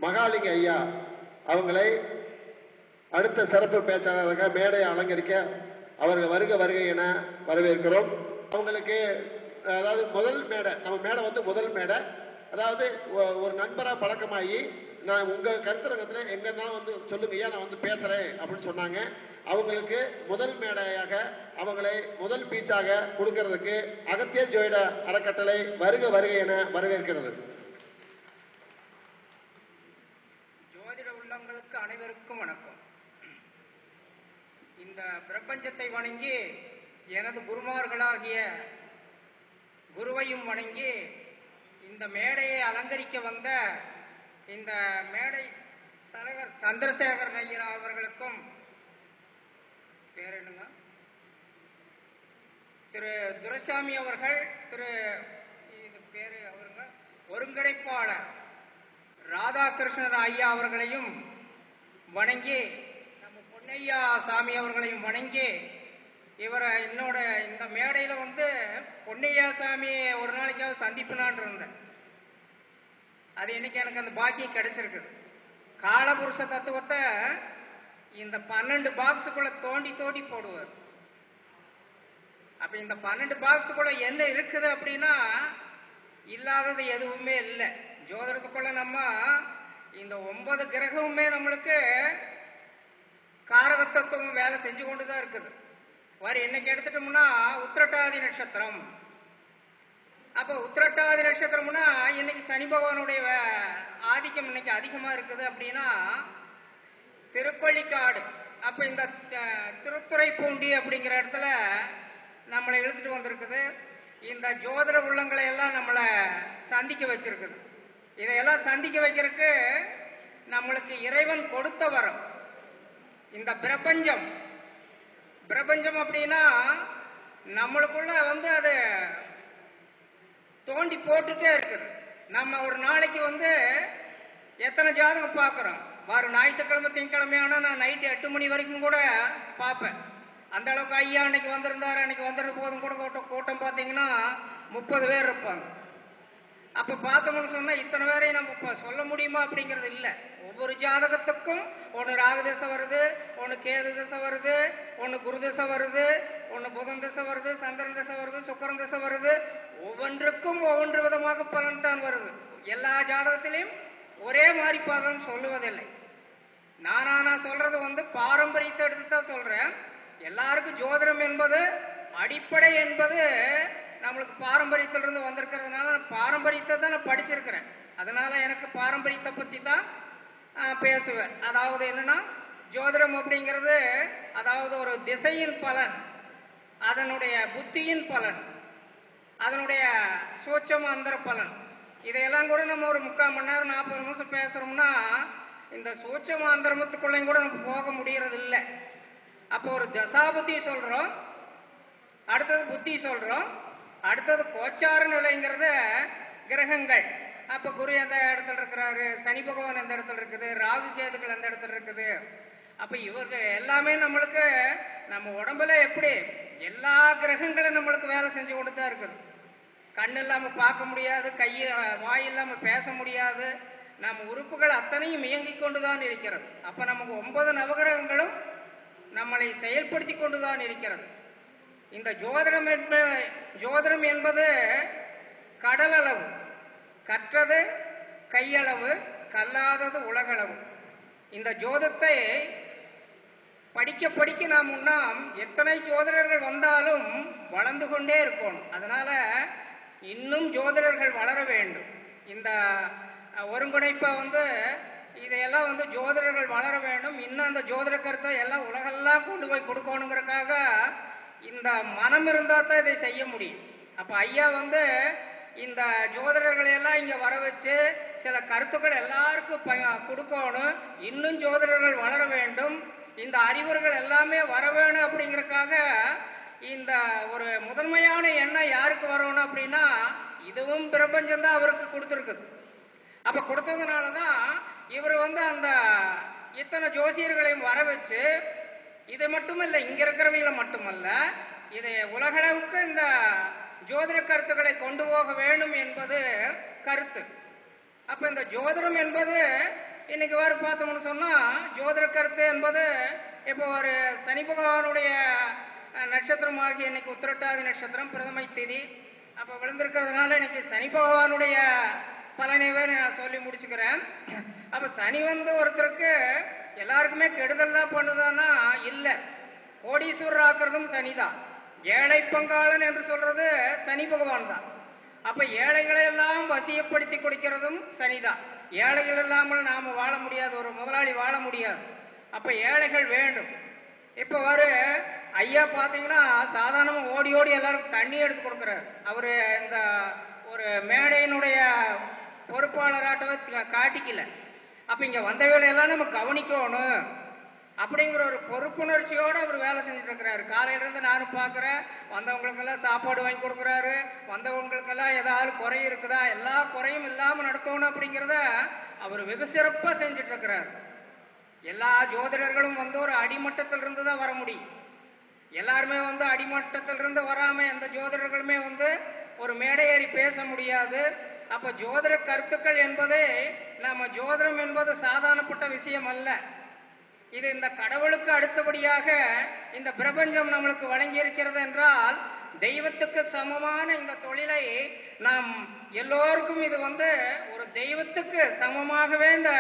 மகாலிங்க ஐயா அவங்களை அடுத்த சிறப்பு பேச்சாளராக மேடையை அலங்கரிக்க அவர்கள் வருக வருகை என வரவேற்கிறோம். அவங்களுக்கு அதாவது முதல் மேடை, நம்ம மேடை வந்து முதல் மேடை, அதாவது ஒரு நண்பராக பழக்கமாகி நான் உங்கள் கருத்தரங்கத்தில் எங்கன்னா வந்து சொல்லுங்க ஐயா நான் வந்து பேசுகிறேன் அப்படின்னு சொன்னாங்க. அவங்களுக்கு முதல் மேடையாக அவங்களை முதல் பீச்சாக கொடுக்கறதுக்கு அகத்தியர் ஜோதிட அறக்கட்டளை வருக வருகை என வரவேற்கிறது. ஜோதிட உள்ளங்களுக்கு அனைவருக்கும் வணக்கம். இந்த பிரபஞ்சத்தை வணங்கி எனது குருமார்களாகிய குருவையும் வணங்கி இந்த மேடையை அலங்கரிக்க வந்த இந்த மேடை தலைவர் சந்திரசேகர் ஐயர் அவர்களுக்கும், பேர் என்னங்க, திரு துரைசாமி அவர்கள், பேரு அவருங்க ஒருங்கிணைப்பாளர் ராதாகிருஷ்ணன் ஐயா அவர்களையும் வணங்கி, நம்ம பொன்னையா சாமி அவர்களையும் வணங்கி, என்னோட இந்த மேடையில வந்து பொன்னையா சாமி ஒரு நாளைக்காவது சந்திப்புனான் இருந்தேன். அது இன்னைக்கு எனக்கு அந்த பாக்கியம் கிடைச்சிருக்குது. காலபுருஷ தத்துவத்தை இந்த 12 பாக்ஸுக்குள்ள தோண்டி தோண்டி போடுவார். அப்ப இந்த 12 பாக்ஸுக்குள்ள என்ன இருக்குது அப்படின்னா இல்லாதது எதுவுமே இல்லை. ஜோதிடத்துக்குள்ள நம்ம இந்த 9 கிரகமுமே நம்மளுக்கு காரகத்தத்துவம் வேலை செஞ்சு கொண்டுதான் இருக்குது. இன்னைக்கு எடுத்துட்டோம்னா உத்திரட்டாதி நட்சத்திரம். அப்ப உத்திரட்டாதி நட்சத்திரம்னா இன்னைக்கு சனி பகவானுடைய ஆதிக்கம் இன்னைக்கு அதிகமா இருக்குது அப்படின்னா திருக்கொள்ளிக்காடு, அப்ப இந்த திருத்துறைப்பூண்டி அப்படிங்கிற இடத்துல நம்மளை இழுத்துட்டு வந்திருக்குது. இந்த ஜோதிட உள்ளங்களை எல்லாம் நம்மளை சந்திக்க வச்சிருக்குது. இதையெல்லாம் சந்திக்க வைக்கிறதுக்கு நம்மளுக்கு இறைவன் கொடுத்த வரம் இந்த பிரபஞ்சம். பிரபஞ்சம் அப்படின்னா நம்மளுக்குள்ள வந்து அது தோண்டி போட்டுட்டே இருக்குது. நம்ம ஒரு நாளைக்கு வந்து எத்தனை ஜாதகம் பார்க்குறோம். ஞாயிற்றுக்கிழமை திங்கக்கிழமை ஆனால் நான் நைட்டு 8 மணி வரைக்கும் கூட பார்ப்பேன். அந்த அளவுக்கு ஐயா அன்னைக்கு வந்திருந்தாரு, அன்னைக்கு வந்துருந்த போதும் கூட கூட்டம் பார்த்தீங்கன்னா 30 பேர் இருப்பாங்க. அப்போ பார்த்தோம்னு சொன்னால் இத்தனை பேரையும் நம்ம சொல்ல முடியுமா அப்படிங்கிறது இல்லை. ஒவ்வொரு ஜாதகத்துக்கும் ஒன்று ராகு திசை வருது, ஒன்று கேது திசை வருது, ஒன்று குரு திசை வருது, ஒன்று புதன் திசை வருது, சந்திரன் திசை வருது, சுக்கிரன் திசை வருது. ஒவ்வொன்றுக்கும் ஒவ்வொன்று விதமாக பலன் தான் வருது. எல்லா ஜாதகத்திலையும் ஒரே மாதிரி பலன் சொல்லுவதில்லை. நான் சொல்றது வந்து பாரம்பரியத்தை எடுத்து தான் சொல்றேன். எல்லாருக்கும் ஜோதிடம் என்பது அடிப்படை என்பது நம்மளுக்கு பாரம்பரியத்திலிருந்து வந்திருக்கிறதுனால பாரம்பரியத்தை தான் நான் படிச்சிருக்கிறேன். அதனால எனக்கு பாரம்பரியத்தை பற்றி தான் பேசுவேன். அதாவது என்னன்னா ஜோதிடம் அப்படிங்கிறது அதாவது ஒரு திசையின் பலன், அதனுடைய புத்தியின் பலன், அதனுடைய சூட்சம அந்தர பலன். இதையெல்லாம் கூட நம்ம ஒரு 3/4 மணி நேரம் 40 நிமிஷம் பேசுறோம்னா இந்த சூட்சம அந்தரமத்துக்குள்ளையும் கூட நம்ம போக முடியறது இல்லை. அப்போ ஒரு தசாபுத்தி சொல்றோம், அடுத்தது புத்தி சொல்றோம், அடுத்தது கோச்சார நிலைங்கிறத கிரகங்கள். அப்ப குரு எந்த இடத்துல இருக்கிறாரு, சனி பகவான் எந்த இடத்துல இருக்குது, ராகு கேதுகள் எந்த இடத்துல இருக்குது. அப்ப இவர்கள் எல்லாமே நம்மளுக்கு நம்ம உடம்புல எப்படி எல்லா கிரகங்களும் நம்மளுக்கு வேலை செஞ்சு கொண்டு தான் இருக்குது. கண் இல்லாம பார்க்க முடியாது, வாய் இல்லாம பேச முடியாது, நம்ம உறுப்புகள் அத்தனையும் இயங்கிக் கொண்டுதான் இருக்கிறது. அப்ப நமக்கு 9 நவகிரகங்களும் நம்மளை செயல்படுத்தி கொண்டுதான் இருக்கிறது. இந்த ஜோதிடம் என்பது கடல் அளவு, கற்றது கையளவு, கல்லாதது உலகளவு. இந்த ஜோதத்தை படிக்க படிக்க நாம் முன்னாம் எத்தனை ஜோதிடர்கள் வந்தாலும் வளர்ந்து கொண்டே இருக்கணும். அதனால இன்னும் ஜோதிடர்கள் வளர வேண்டும். இந்த ஒருங்கிணைப்பை வந்து இதையெல்லாம் வந்து ஜோதிடர்கள் வளர வேண்டும். இன்னும் அந்த ஜோதிட கருத்தை எல்லாம் உலகெல்லாம் கொண்டு போய் கொடுக்கணுங்கிறதுக்காக இந்த மனம் இருந்தால் தான் இதை செய்ய முடியும். அப்போ ஐயா வந்து இந்த ஜோதிடர்களை எல்லாம் இங்கே வர வச்சு சில கருத்துக்கள் எல்லாருக்கும் கொடுக்கணும். இன்னும் ஜோதிடர்கள் வளர வேண்டும், இந்த அறிவுரைகள் எல்லாமே வர வேணும். அப்படிங்கிறதுக்காக இந்த ஒரு முதன்மையான எண்ணம் யாருக்கு வரணும் அப்படின்னா இதுவும் பிரபஞ்சம்தான் அவருக்கு கொடுத்துருக்குது. அப்ப கொடுத்ததுனால தான் இவர் வந்து அந்த இத்தனை ஜோசியர்களையும் வர வச்சு இதை மட்டுமல்ல, இங்க இருக்கிறவங்களை மட்டுமல்ல, இதை உலகளவுக்கு இந்த ஜோதிட கருத்துக்களை கொண்டு போக வேண்டும் என்பது கருத்து. அப்ப இந்த ஜோதிடம் என்பது இன்னைக்கு வேறு பார்த்தோம்னு சொன்னால் ஜோதிட கருத்து என்பது இப்போ ஒரு சனி பகவானுடைய நட்சத்திரமாகி இன்னைக்கு உத்திரட்டாதி நட்சத்திரம் பிரதமை திதி அப்போ விழுந்திருக்கிறதுனால இன்னைக்கு சனி பகவானுடைய பலனைவே நான் சொல்லி முடிச்சுக்கிறேன். அப்போ சனி வந்து ஒருத்தருக்கு எல்லாருக்குமே கெடுதல் தான் பண்ணுதான்னா இல்லை, கோடீஸ்வரர் ஆக்குறதும் சனிதான். ஏழை பங்காளன் என்று சொல்றது சனி பகவான் தான். அப்ப ஏழைகளை எல்லாம் வசியப்படுத்தி கொடுக்கிறதும் சனிதான். ஏழைகள் இல்லாமல் நாம வாழ முடியாது, ஒரு முதலாளி வாழ முடியாது. அப்ப ஏழைகள் வேண்டும். இப்ப ஒரு ஐயா பாத்தீங்கன்னா சாதாரணமா ஓடி ஓடி எல்லாருக்கும் தண்ணி எடுத்து கொடுக்குறாரு. அவரு இந்த ஒரு மேடையினுடைய பொறுப்பாளராட்டவே காட்டிக்கல. அப்ப இங்க வந்தவைகளெல்லாம் நம்ம கவனிக்கணும் அப்படிங்கிற ஒரு பொறுப்புணர்ச்சியோடு அவர் வேலை செஞ்சுட்டு இருக்கிறாரு. காலையிலேருந்து நானும் பார்க்குறேன், வந்தவங்களுக்கெல்லாம் சாப்பாடு வாங்கி கொடுக்குறாரு, வந்தவங்களுக்கெல்லாம் ஏதாவது குறை இருக்குதா, எல்லா குறையும் இல்லாமல் நடத்தணும் அப்படிங்கிறத அவர் வெகு சிறப்பாக செஞ்சுட்டு இருக்கிறார். எல்லா ஜோதிடர்களும் வந்து ஒரு அடிமட்டத்திலிருந்து தான் வர முடியும். எல்லாருமே வந்து அடிமட்டத்திலிருந்து வராமல் எந்த ஜோதிடர்களுமே வந்து ஒரு மேடை ஏறி பேச முடியாது. அப்போ ஜோதிட கருத்துக்கள் என்பதே நம்ம ஜோதிடம் என்பது சாதாரணப்பட்ட விஷயம் அல்ல. இது இந்த கடவுளுக்கு அடுத்தபடியாக இந்த பிரபஞ்சம் நம்மளுக்கு வழங்கி இருக்கிறது என்றால் தெய்வத்துக்கு சமமான இந்த தொழிலை நாம் எல்லோருக்கும் இது வந்து ஒரு தெய்வத்துக்கு சமமாகவே இந்த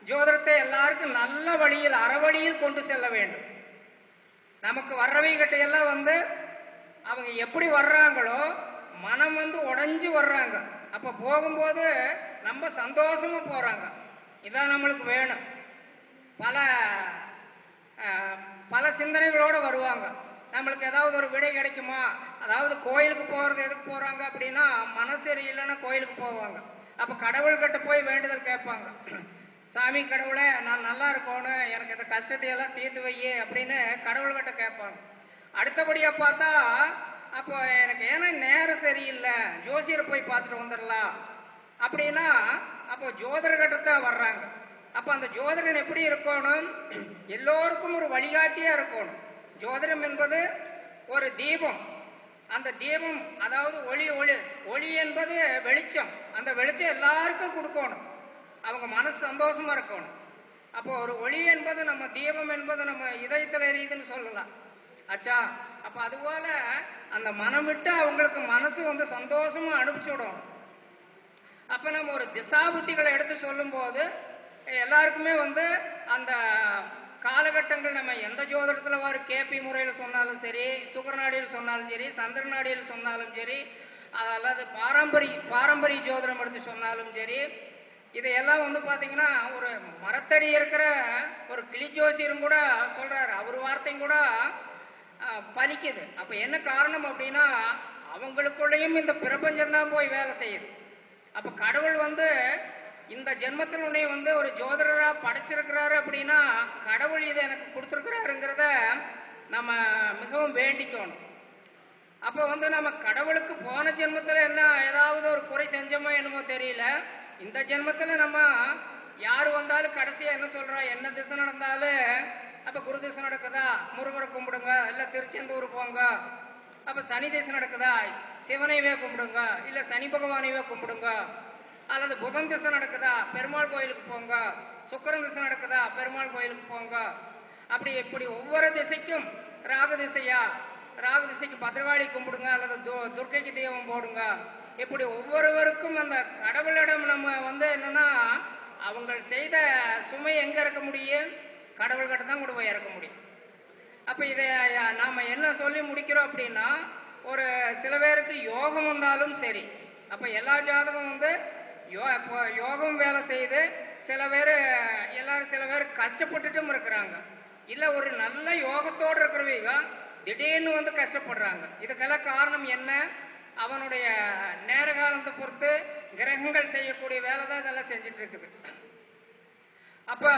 ஜோதிடத்தை எல்லாருக்கும் நல்ல வழியில் அறவழியில் கொண்டு செல்ல வேண்டும். நமக்கு வர்றவைகிட்ட எல்லாம் வந்து அவங்க எப்படி வர்றாங்களோ மனம் வந்து உடைஞ்சு வர்றாங்க. அப்போ போகும்போது நம்ம சந்தோஷமா போறாங்க. இதான் நம்மளுக்கு வேணும். பல சிந்தனைகளோடு வருவாங்க. நம்மளுக்கு ஏதாவது ஒரு விடை கிடைக்குமா, அதாவது கோயிலுக்கு போகிறது எதுக்கு போகிறாங்க அப்படின்னா மனசு இல்லைன்னா கோயிலுக்கு போவாங்க. அப்போ கடவுள்கிட்ட போய் வேண்டுதல் கேட்பாங்க. சாமி கடவுளை நான் நல்லா இருக்கணும், எனக்கு இந்த கஷ்டத்தையெல்லாம் தீர்த்து வையே அப்படின்னு கடவுள்கிட்ட கேட்பாங்க. அடுத்தபடியாக பார்த்தா அப்போ எனக்கு ஏன்னா நேரம் சரியில்லை, ஜோசியரை போய் பார்த்துட்டு வந்துடலாம் அப்படின்னா அப்போ ஜோதிடர்கிட்ட வர்றாங்க. அப்போ அந்த ஜோதிடன் எப்படி இருக்கணும், எல்லோருக்கும் ஒரு வழிகாட்டியாக இருக்கணும். ஜோதிடம் என்பது ஒரு தீபம். அந்த தீபம் அதாவது ஒளி ஒளி ஒளி என்பது வெளிச்சம். அந்த வெளிச்சம் எல்லாருக்கும் கொடுக்கணும், அவங்க மனசு சந்தோஷமா இருக்கணும். அப்போ ஒரு ஒளி என்பது நம்ம தீபம் என்பது நம்ம இதயத்தில் எரியுதுன்னு சொல்லலாம் ஆச்சா. அப்போ அதுபோல அந்த மனம் விட்டு அவங்களுக்கு மனசு வந்து சந்தோஷமா அனுப்பிச்சு விடணும். அப்போ நம்ம ஒரு திசாபுத்திகளை எடுத்து சொல்லும்போது எல்லாருக்குமே வந்து அந்த காலகட்டங்கள் நம்ம எந்த ஜோதிடத்தில் வர கேபி முறையில் சொன்னாலும் சரி, சுகர் நாடியில் சொன்னாலும் சரி, சந்திர நாடியில் சொன்னாலும் சரி, அல்லது பாரம்பரிய ஜோதிடம் எடுத்து சொன்னாலும் சரி, இதையெல்லாம் வந்து பார்த்தீங்கன்னா ஒரு மரத்தடி இருக்கிற ஒரு கிளி ஜோசியரும் கூட சொல்றாரு, அவர் வார்த்தையும் கூட பலிக்குது. அப்போ என்ன காரணம் அப்படின்னா அவங்களுக்குள்ளேயும் இந்த பிரபஞ்சம் தான் போய் வேலை செய்யுது. அப்போ கடவுள் வந்து இந்த ஜென்மத்தில் உன்னை வந்து ஒரு ஜோதிடராக படைச்சிருக்கிறாரு அப்படின்னா கடவுள் இதை எனக்கு கொடுத்துருக்கிறாருங்கிறத நம்ம மிகவும் வேண்டிக்கணும். அப்போ வந்து நம்ம கடவுளுக்கு போன ஜென்மத்தில் என்ன ஏதாவது ஒரு குறை செஞ்சோமோ என்னமோ தெரியல, இந்த ஜென்மத்தில் நம்ம யார் வந்தாலும் கடைசியாக என்ன சொல்கிறா, என்ன திசை நடந்தாலும் அப்போ குரு திசை நடக்குதா முருகரை கும்பிடுங்க, இல்லை திருச்செந்தூர் போங்க. அப்போ சனி திசை நடக்குதா சிவனைவே கும்பிடுங்க, இல்லை சனி பகவானைவே கும்பிடுங்க. அல்லது புதன் திசை நடக்குதா பெருமாள் கோயிலுக்கு போங்க, சுக்கிரன் திசை நடக்குதா பெருமாள் கோயிலுக்கு போங்க. அப்படி இப்படி ஒவ்வொரு திசைக்கும் ராகு திசையா ராகு திசைக்கு பத்ரகாளி கும்பிடுங்க, அல்லது துர்க்கைக்கு தெய்வம் போடுங்க. இப்படி ஒவ்வொருவருக்கும் அந்த கடவுளிடம் நம்ம வந்து என்னன்னா அவங்க செய்த சுமை எங்க இருக்க முடியும், கடவுள்கிட்ட தான் கொண்டு போய் இறக்க முடியும். அப்ப இதை நாம என்ன சொல்லி முடிக்கிறோம் அப்படின்னா ஒரு சில பேருக்கு யோகம் வந்தாலும் சரி, அப்ப எல்லா ஜாதகம் வந்து யோகம் வேலை செய்து சில பேர் கஷ்டப்பட்டுட்டும் இருக்கிறாங்க. இல்லை ஒரு நல்ல யோகத்தோடு இருக்கிறவங்க திடீர்னு வந்து கஷ்டப்படுறாங்க. இதுக்கெல்லாம் காரணம் என்ன, அவனுடைய நேர காலத்தை பொறுத்து கிரகங்கள் செய்யக்கூடிய வேலை தான் இதெல்லாம் செஞ்சுட்டு இருக்குது. அப்போ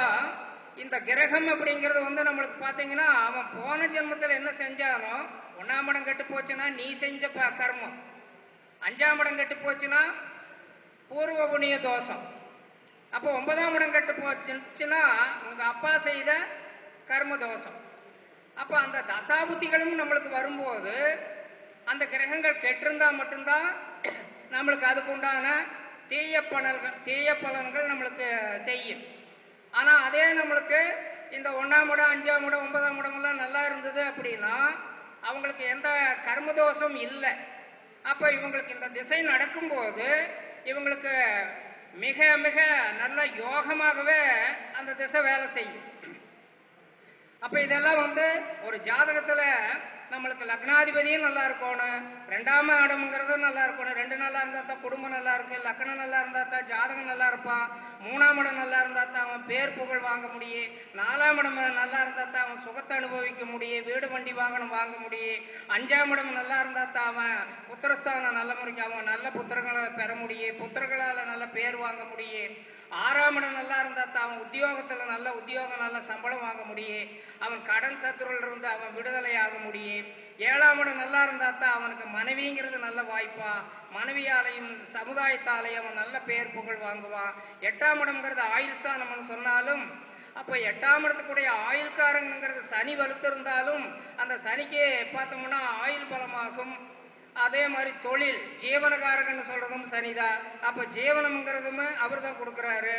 இந்த கிரகம் அப்படிங்கிறது வந்து நம்மளுக்கு பார்த்தீங்கன்னா அவன் போன ஜென்மத்தில் என்ன செஞ்சானோ 1ஆம் இடம் கெட்டு போச்சுன்னா நீ செஞ்ச கர்மம், 5ஆம் இடம் கெட்டு போச்சுன்னா பூர்வ புண்ணிய தோஷம், அப்போ 9ஆம் இடம் கெட்டு போச்சுன்னா உங்க அப்பா செய்த கர்ம தோஷம். அப்போ அந்த தசாபுத்திகளும் நம்மளுக்கு வரும்போது அந்த கிரகங்கள் கெட்டிருந்தா மட்டும்தான் நம்மளுக்கு அதுக்கு உண்டான தீய பலன்கள் நம்மளுக்கு செய்யும். ஆனால் அதே நம்மளுக்கு இந்த 1ஆம் இடம் 5ஆம் இடம் 9ஆம் இடமெல்லாம் நல்லா இருந்தது அப்படின்னா அவங்களுக்கு எந்த கர்மதோஷம் இல்லை. அப்போ இவங்களுக்கு இந்த திசை நடக்கும்போது இவங்களுக்கு மிக மிக நல்ல யோகமாகவே அந்த திசை வேலை செய்யும். அப்போ இதெல்லாம் ஒரு ஜாதகத்தில் நம்மளுக்கு லக்னாதிபதியும் நல்லா இருக்கணும், 2ஆம் இடம்ங்கிறதும் நல்லா இருக்கணும். 2 நல்லா இருந்தால் தான் குடும்பம் நல்லா இருக்கு, லக்னம் நல்லா இருந்தால் தான் ஜாதகம் நல்லா இருப்பான், 3ஆம் இடம் நல்லா இருந்தால் தான் அவன் பேர் புகழ் வாங்க முடியும், 4ஆம் இடம் நல்லா இருந்தால் தான் அவன் சுகத்தை அனுபவிக்க முடியும், வீடு வண்டி வாகனம் வாங்க முடியும், 5ஆம் இடம் நல்லா இருந்தால் தான் அவன் புத்திரஸ்தானம் நல்ல முறைக்கு அவன் நல்ல புத்திரங்களை பெற முடியும், புத்திரங்களால் நல்ல பேர் வாங்க முடியும். 6ஆம் இடம் நல்லா இருந்தால் தான் அவன் உத்தியோகத்தில் நல்ல உத்தியோகம் நல்ல சம்பளம் வாங்க முடியும், அவன் கடன் சத்துருவில் இருந்து அவன் விடுதலை ஆக முடியும். 7ஆம் இடம் நல்லா இருந்தால் தான் அவனுக்கு மனைவிங்கிறது நல்ல வாய்ப்பா, மனைவியாலையும் சமுதாயத்தாலையும் அவன் நல்ல பேர் புகழ் வாங்குவான். 8ஆம் இடம்ங்கிறது ஆயுள் ஸ்தானம்னு சொன்னாலும் அப்போ 8ஆம் இடத்துக்குடைய ஆயுள்காரங்கிறது சனி வலுத்திருந்தாலும் அந்த சனிக்கு பார்த்தோம்னா ஆயுள் பலமாகும். அதே மாதிரி தொழில் ஜீவனகாரகன்னு சொல்றதும் சனிதான். அப்போ ஜீவனம்ங்கிறதும் அவர் தான் கொடுக்குறாரு,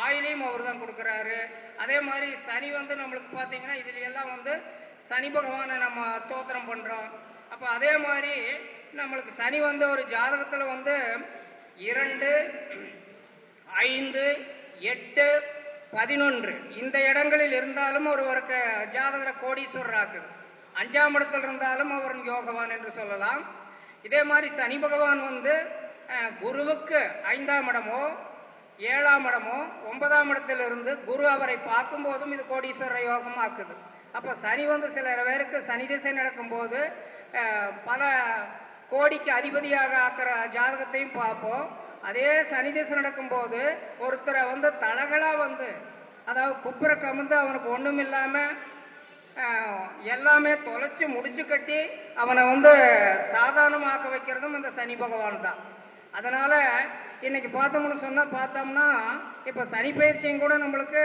ஆயிலையும் அவர் தான் கொடுக்குறாரு. அதே மாதிரி சனி நம்மளுக்கு பார்த்தீங்கன்னா இதுல எல்லாம் சனி பகவானை நம்ம தோத்திரம் பண்றோம். அப்போ அதே மாதிரி நம்மளுக்கு சனி ஒரு ஜாதகத்தில் 2, 5, 8, 11 இந்த இடங்களில் இருந்தாலும் ஒருவருக்கு ஜாதகரை கோடீஸ்வரர் ஆக்குது. 5ஆம் இடத்தில் இருந்தாலும் அவர் யோகவான் என்று சொல்லலாம். இதே மாதிரி சனி பகவான் குருவுக்கு 5ஆம் இடமோ 7ஆம் இடமோ 9ஆம் இடத்திலிருந்து குரு அவரை பார்க்கும் போதும் இது கோடீஸ்வர யோகம் ஆக்குது. அப்போ சனி சில பேருக்கு சனி திசை நடக்கும்போது பல கோடிக்கு அதிபதியாக ஆக்கிற ஜாதகத்தையும் பார்ப்போம். அதே சனி திசை நடக்கும்போது ஒருத்தரை தலகளா அதாவது குப்புற கமுந்து அவனுக்கு ஒன்றும் இல்லாமல் எல்லாமே தொலைச்சி முடிச்சு கட்டி அவனை சாதாரணமாக்க வைக்கிறதும் இந்த சனி பகவான் தான். அதனால இன்னைக்கு பார்த்தோம்னா இப்போ சனி பயிற்சியும் கூட நம்மளுக்கு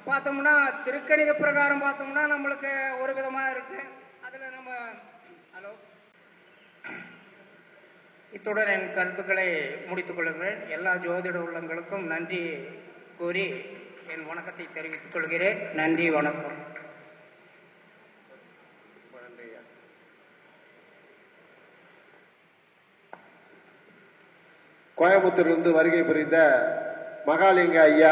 பார்த்தோம்னா திருக்கணித பிரகாரம் பார்த்தோம்னா நம்மளுக்கு ஒரு விதமாக இருக்கு. அதில் நம்ம இத்துடன் என் கருத்துக்களை முடித்துக் கொள்கிறேன். எல்லா ஜோதிட உள்ளங்களுக்கும் நன்றி கூறி என் வணக்கத்தை தெரிவித்துக் கொள்கிறேன். நன்றி, வணக்கம். கோயம்புத்தூரிலிருந்து வருகை புரிந்த மகாலிங்க ஐயா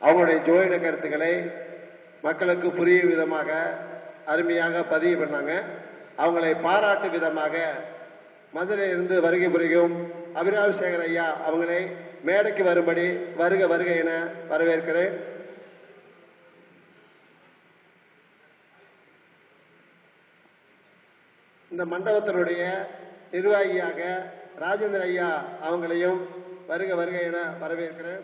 அவங்களுடைய ஜோதிட கருத்துக்களை மக்களுக்கு புரியும் விதமாக அருமையாக பதிவு பண்ணாங்க. அவங்களை பாராட்டு விதமாக மதுரையிலிருந்து வருகை புரியும் அபிராம் சேகர் ஐயா அவங்களை மேடைக்கு வரும்படி வருக வருக என வரவேற்கிறேன். இந்த மண்டபத்தினுடைய நிர்வாகியாக ராஜேந்திர ஐயா அவங்களையும் வருக வருக என வரவேற்கிறேன்.